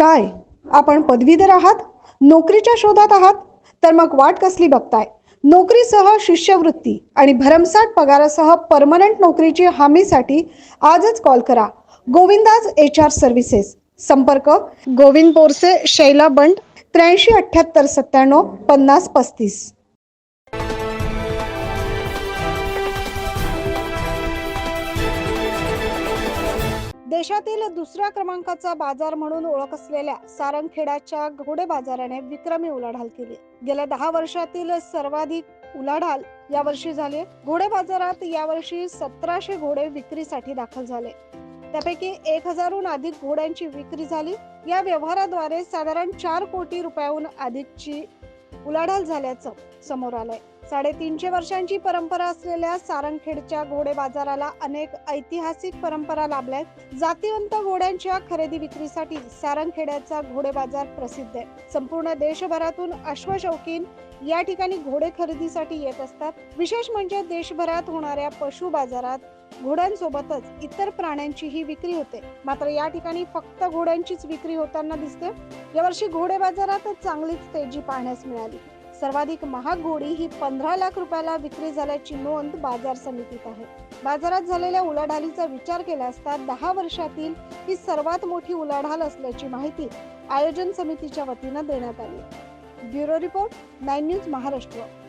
काय आपण पदवीधर आहात, नोकरीच्या शोधात आहात? तर मग वाट कसली बघताय? नोकरीसह शिष्यवृत्ती आणि भरमसाठ पगारासह परमनंट नोकरीची हमीसाठी आजच कॉल करा. Govinda's HR services. संपर्क गोविंद बोरसे, शैला बंड, 83 78 97 50 35. देशातील दुसऱ्या क्रमांकाचा बाजार म्हणून ओळख असलेल्या सारंगखेड्याच्या घोडे बाजाराने विक्रमी उलाढाल केली. गेल्या 10 वर्षातील सर्वाधिक उलाढाल यावर्षी झाली. घोडे बाजारात यावर्षी 1700 घोडे विक्रीसाठी दाखल झाले. त्यापैकी 1000हून अधिक घोड्यांची विक्री झाली. या व्यवहाराद्वारे साधारण 4 कोटी रुपयांहून अधिकची उलाढाल झाल्याचं समोर आलंय. 350 वर्षांची परंपरा असलेल्या सारंगखेडच्या घोडे बाजाराला अनेक ऐतिहासिक परंपरा लाभल्या. जातीवंत घोड्यांच्या खरेदी विक्रीसाठी सारंगखेड्याचा घोडे बाजार प्रसिद्ध आहे. संपूर्ण देशभरातून अश्वशौकीन या ठिकाणी घोडे खरेदीसाठी येत असतात. विशेष म्हणजे देशभरात होणाऱ्या पशु बाजारात घोड्यांसोबतच इतर प्राण्यांचीही विक्री होते. मात्र या ठिकाणी फक्त घोड्यांचीच विक्री होताना दिसते. यावर्षी घोडे बाजारात चांगलीच तेजी पाहण्यास मिळाली. सर्वाधिक महाग घोडी ही 15 लाख रुपयाला विक्री झाल्याची नोंद बाजार समितीत आहे. बाजारात झालेल्या उलाढालीचा विचार केला असता 10 वर्षातील ही सर्वात मोठी उलाढाल असल्याची माहिती आयोजन समितीच्या वतीनं देण्यात आली. Bureau report, 9 news Maharashtra.